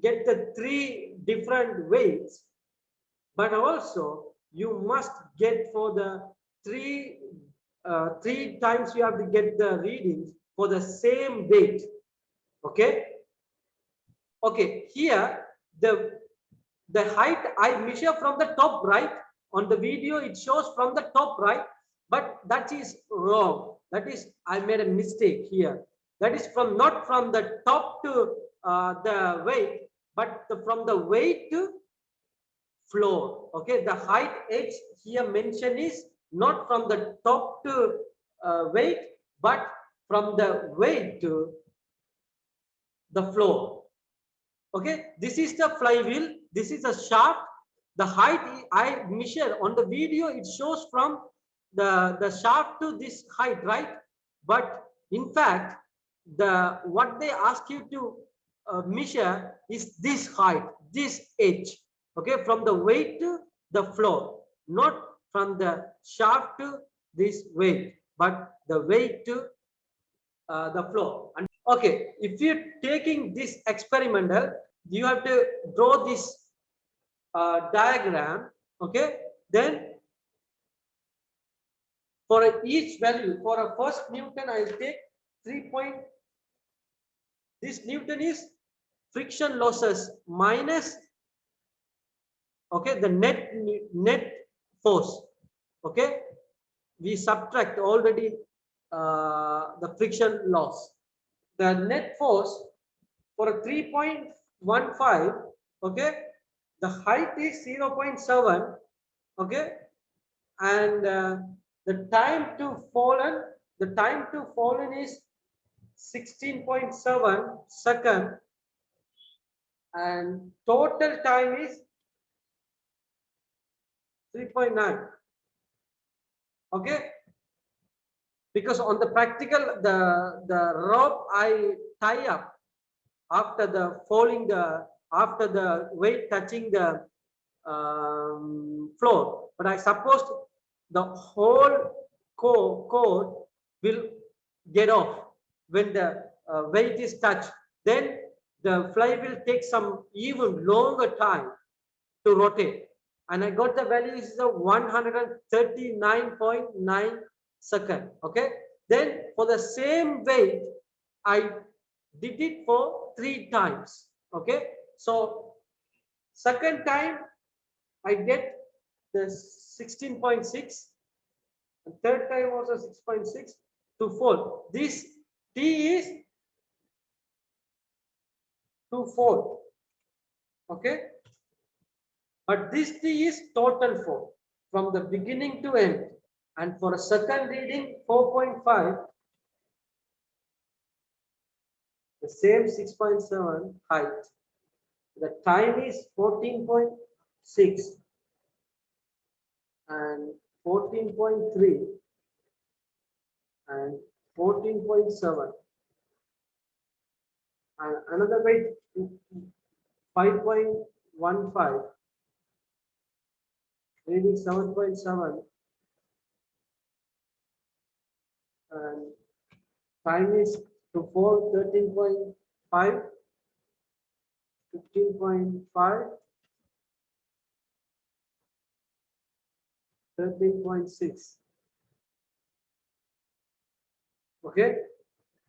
get the 3 different weights, but also you must get for the 3 times you have to get the readings for the same weight, okay? Okay, here the height I measure from the top right. On the video it shows from the top right, but that is wrong. That is, I made a mistake here. That is from not from the top to the weight, but from the weight to floor. Okay, the height h here mentioned is not from the top to weight, but from the weight to the floor. Okay, this is the flywheel, this is a shaft. The height I measure on the video, it shows from the shaft to this height, right? But in fact, what they ask you to measure is this height, this edge. Okay, from the weight to the floor, not from the shaft to this weight, but the weight to the floor. And okay, if you're taking this experimental, you have to draw this diagram. Okay, then for each value, for a first Newton, I'll take 3 point. This Newton is friction losses minus, okay, the net force. Okay, we subtract already the friction loss. The net force for a 3.15, okay, the height is 0.7, okay, and the time to fallen is 16.7 second, and total time is 3.9. Okay, because on the practical, the rope I tie up after the falling, after the weight touching the floor, but I suppose the whole cord will get off when the weight is touched. Then the fly will take some even longer time to rotate, and I got the value is 139.9 second. Okay, then for the same weight I did it for 3 times. Okay, so second time I get the 16.6, and third time also 6.6 to fold. This T is to fold. Okay, but this T is total fold from the beginning to end. And for a second reading 4.5, the same 6.7 height, the time is 14.6 and 14.3 and 14.7, and another weight 5.15, reading 7.7, and time is to fall 13.5, 15.5, 13.6. Okay,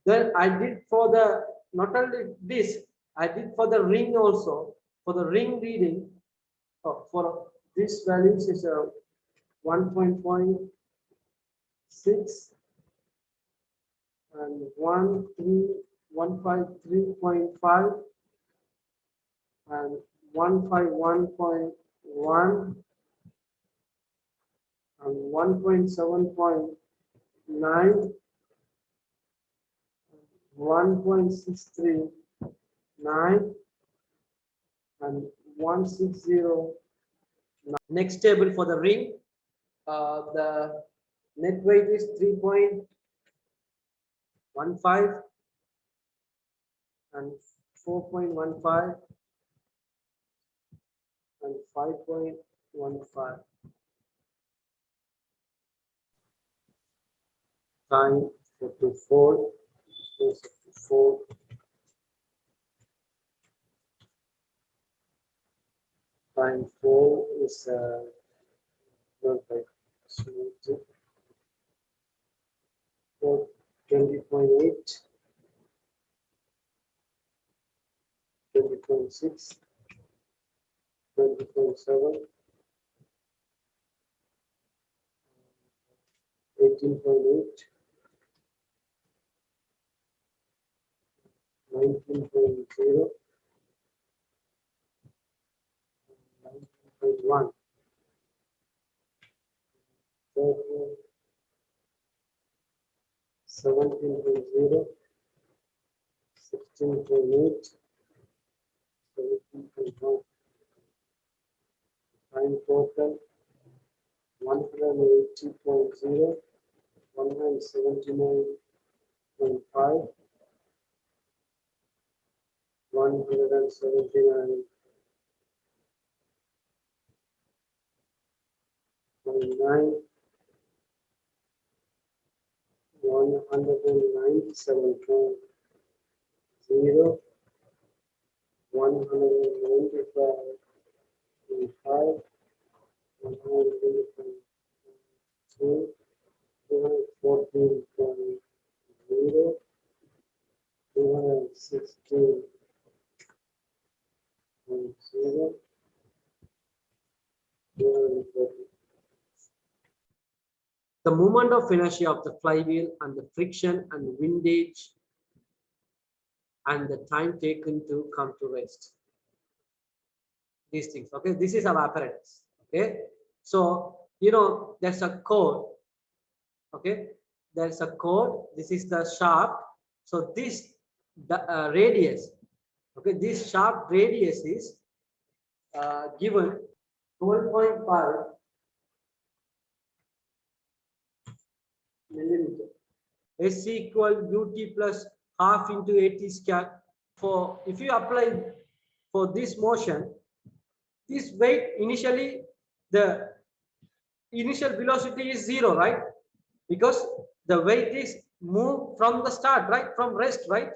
then I did for the, not only this, I did for the ring also. For the ring reading, for this values is 1.6 and 153.5 and 151.1 and 1.7.9, 1.639, and 160. Next table for the ring, the net weight is 3.15 and 4.15 and 5.15 time 44 4 time 4 is 20.8 20.6 20.7 18.8 19.0 19.1 17.0 16.8 17.1 time total 180.0 179.5 179.9 197.0 195.5 195.2 214.0 216.0 230. The moment of inertia of the flywheel and the friction and windage and the time taken to come to rest. These things. Okay, this is our apparatus. Okay, so there's a code. Okay, there's a code. This is the shaft. So this the radius. Okay, this shaft radius is given 12.5 millimeter. S equal ut plus half into at square. For if you apply for this motion, this weight initially the initial velocity is 0, right? Because the weight is moved from the start, right? From rest, right?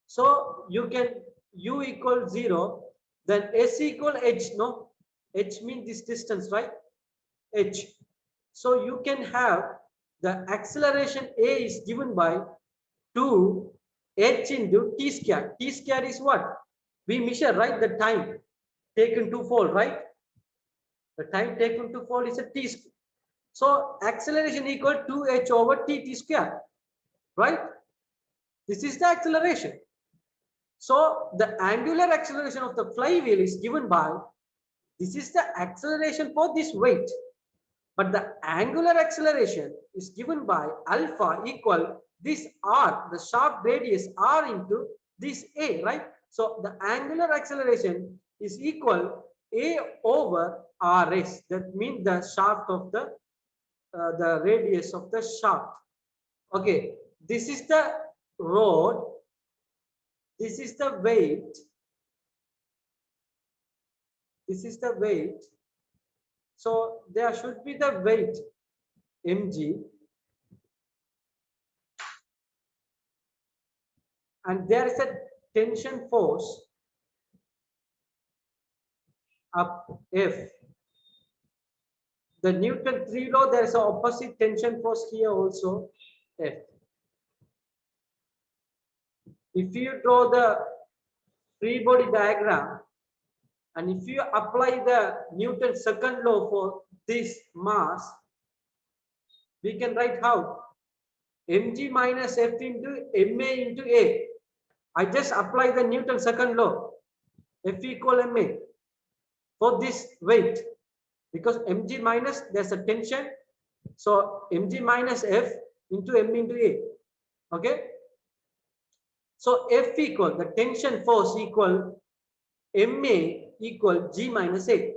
So you can u equal 0, then s equal h, no? H means this distance, right? H. So you can have the acceleration a is given by 2 h into t square. T square is what? We measure, right? The time taken to fall, right? The time taken to fall is a t square. So acceleration equal to h over t square, right? This is the acceleration. So the angular acceleration of the flywheel is given by, this is the acceleration for this weight, but the angular acceleration is given by alpha equal this r, the shaft radius r into this a, right? So the angular acceleration is equal a over rs. That means the shaft of the radius of the shaft. Okay, this is the rod, this is the weight, this is the weight. So there should be the weight mg, and there is a tension force up F. The Newton 3 law, there is an opposite tension force here also, F. If you draw the free body diagram, and if you apply the Newton's second law for this mass, we can write how? Mg minus F into Ma into A. I just apply the Newton's second law. F equal Ma for this weight. Because Mg minus, there's a tension. So Mg minus F into M into A. Okay. So F equal, the tension force equal ma equal g minus a,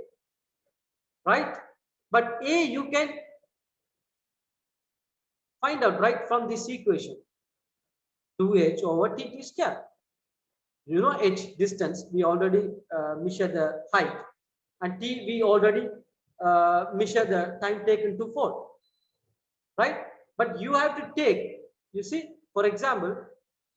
right? But a you can find out right from this equation, 2h over tt square. You know h distance, we already measure the height, and t we already measure the time taken to fall, right? But you have to take, you see, for example,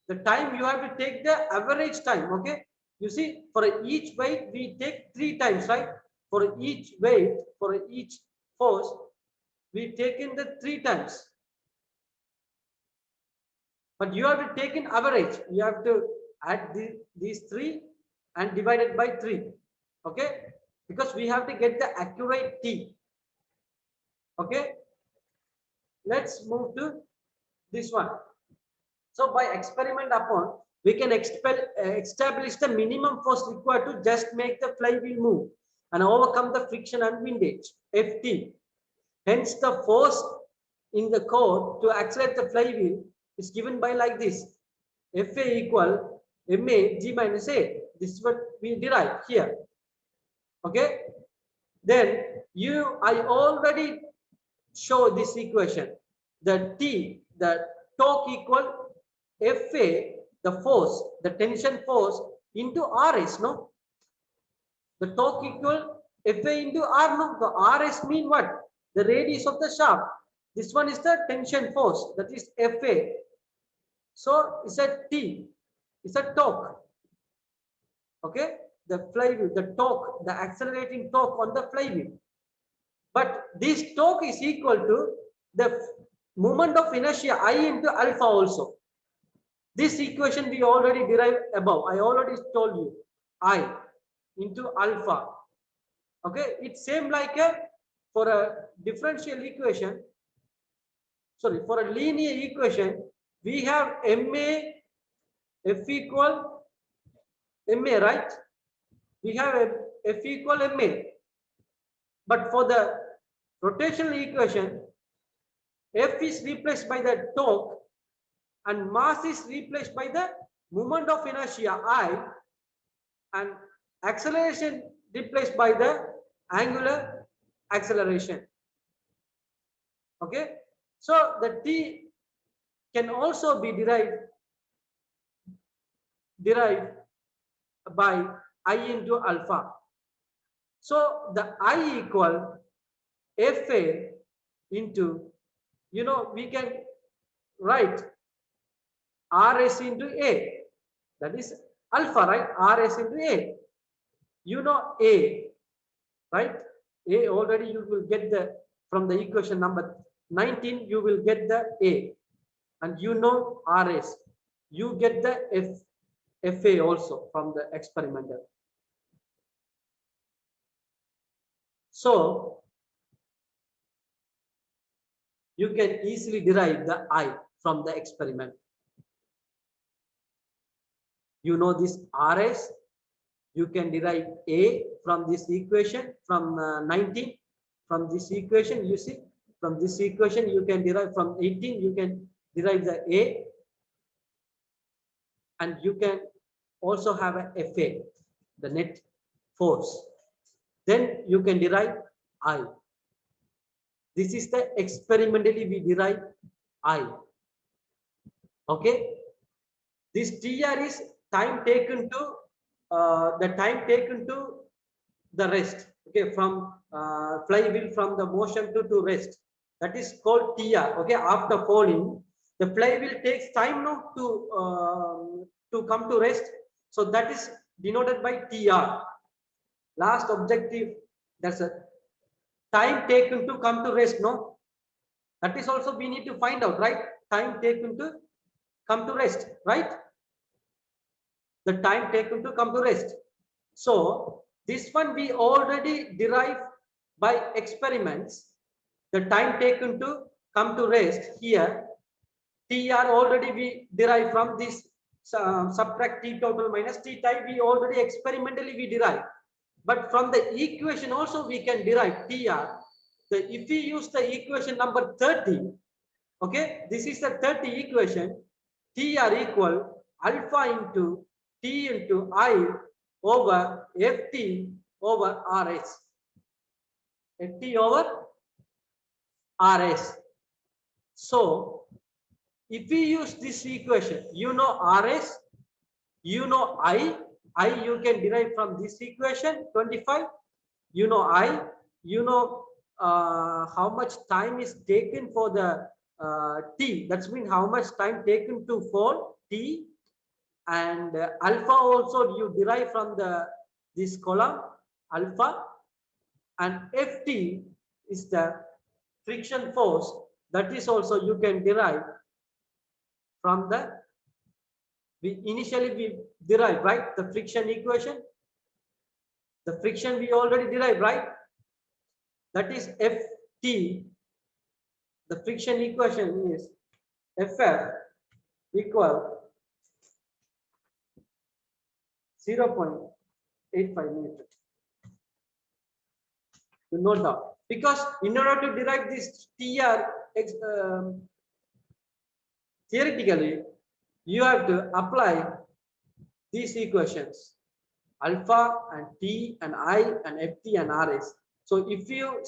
the time you have to take the average time, okay? You see, for each weight we take 3 times, right? For each weight, for each force, we take in the 3 times. But you have to take in average. You have to add these 3 and divide it by 3, okay? Because we have to get the accurate t, okay? Let's move to this one. So by experiment upon, we can establish the minimum force required to just make the flywheel move and overcome the friction and windage, Ft. Hence, the force in the core to accelerate the flywheel is given by like this: Fa equal ma g minus a. This is what we derive here. Okay. Then I already show this equation. The torque equal Fa, the force, the tension force into Rs, no? The torque equal Fa into R, no? The Rs mean what? The radius of the shaft. This one is the tension force, that is Fa. So it's a T, it's a torque. Okay, the flywheel, the torque, the accelerating torque on the flywheel. But this torque is equal to the moment of inertia I into alpha also. This equation we already derived above. I already told you, I into alpha. Okay, it's same like for a differential equation. Sorry, for a linear equation, we have ma f equal ma, right? We have f equal ma. But for the rotational equation, F is replaced by the torque and mass is replaced by the moment of inertia I, and acceleration replaced by the angular acceleration. Okay, so the T can also be derived by I into alpha. So the I equal Fa into, you know, we can write Rs into A, that is alpha, right? Rs into A. You know A, right? A already you will get the, from the equation number 19, you will get the A, and you know Rs. You get the Fa also from the experimental. So you can easily derive the I from the experiment. You know this Rs, you can derive A from this equation from 19. From this equation, you see, from this equation you can derive, from 18 you can derive the A, and you can also have a Fa, the net force. Then you can derive I. This is the experimentally we derive I. Okay, this TR is time taken to the time taken to the rest. Okay, from flywheel from the motion to rest. That is called TR. Okay, after falling, the flywheel takes time now to come to rest. So that is denoted by TR. Last objective, that's a time taken to come to rest. No, that is also we need to find out, right? Time taken to come to rest, right? The time taken to come to rest. So this one we already derived by experiments. The time taken to come to rest here, TR already we derive from this subtract T total minus T type, we already experimentally we derive. But from the equation also we can derive TR. If we use the equation number 30, okay, this is the 30 equation, TR equal alpha into T into I over Ft over Rs. Ft over Rs. So if we use this equation, you know Rs, you know I you can derive from this equation 25. You know I, you know how much time is taken for the T. That's mean how much time taken to fall T, and alpha also you derive from the this column alpha, and Ft is the friction force, that is also you can derive from the we derived, right, the friction equation. The friction we already derived, right, that is Ft. The friction equation is Ff equal 0.85 meter. You note down, because in order to derive this Tr theoretically, you have to apply these equations alpha and T and I and Ft and Rs. So if you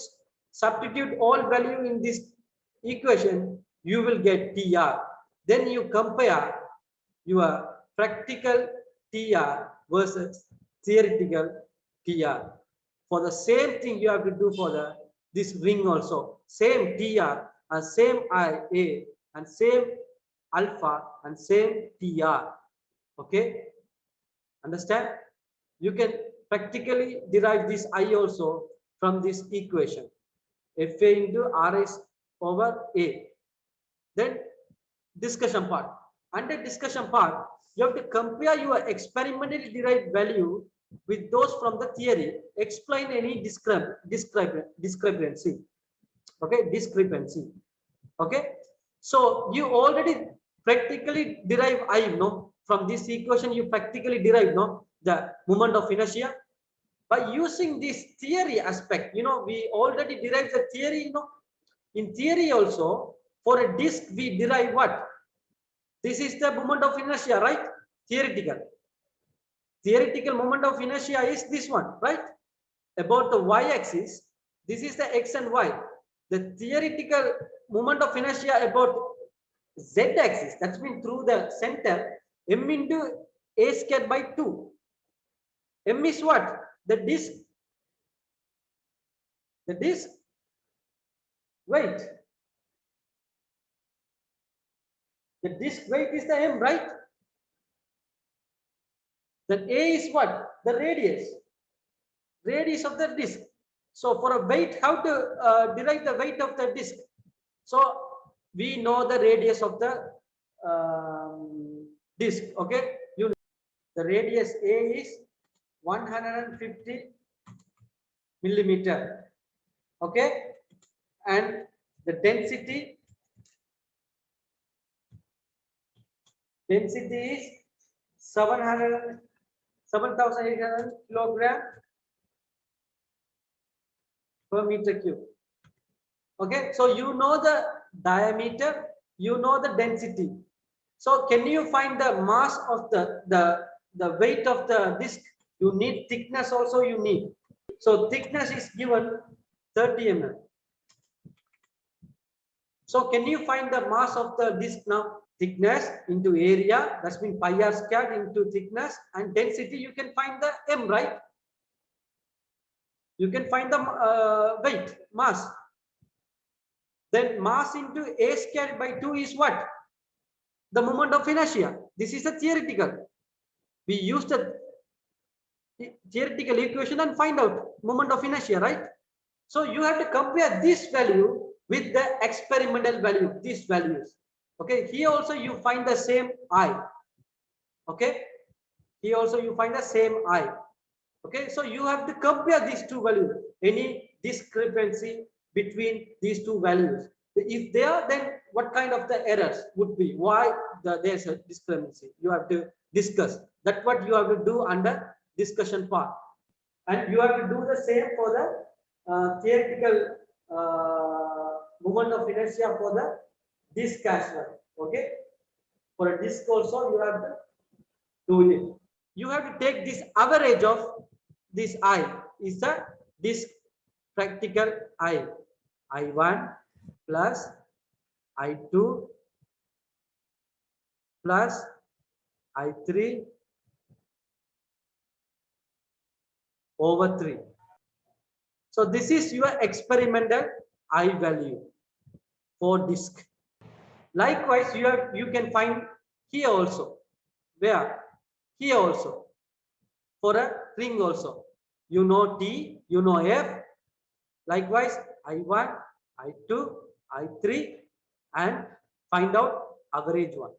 substitute all value in this equation, you will get Tr. Then you compare your practical Tr versus theoretical Tr. For the same thing you have to do for the this ring also. Same Tr and same Ia and same alpha and same Tr. Okay, understand? You can practically derive this I also from this equation. Fa into Rs over A. Then discussion part. Under discussion part, you have to compare your experimentally derived value with those from the theory. Explain any discrepancy. Okay, discrepancy. Okay, so you already practically derive I, no, from this equation you practically derive, no, the moment of inertia. By using this theory aspect, you know, we already derived the theory, you know. In theory also, for a disk we derive what? This is the moment of inertia, right? Theoretical moment of inertia is this one, right? About the y-axis, this is the x and y. The theoretical moment of inertia about z-axis, that's mean through the center, m into a square by 2. M is what? The disk weight. The disk weight is the m, right? Then a is what? The radius of the disk. So for a weight, how to derive the weight of the disk? So we know the radius of the disk. Okay, you know, the radius a is 150 millimeter. Okay, and the density is 7,800 kilogram per meter cube. Okay, so you know the diameter, you know the density. So can you find the mass of the weight of the disk? You need thickness also, you need. So thickness is given 30 mm. So can you find the mass of the disk now? Thickness into area, that's mean pi r squared into thickness, and density you can find the m, right? You can find the weight, mass. Then mass into a squared by 2 is what? The moment of inertia. This is the theoretical. We use the theoretical equation and find out moment of inertia, right? So you have to compare this value with the experimental value, these values. Okay, here also you find the same I. Okay, here also you find the same I. Okay, so you have to compare these two values. Any discrepancy between these two values? If they are, then what kind of the errors would be? Why there's a discrepancy? You have to discuss. That's what you have to do under discussion part. And you have to do the same for the theoretical moment of inertia for the disk as well. Okay, for a disk also you have to do it. you have to take this average of this I is the disk practical I1 plus I2 plus I3 over 3. So this is your experimental I value for disk. Likewise, you can find here also. Where? Here also. For a ring also. You know T, you know F. Likewise, I1, I2, I3, and find out average one.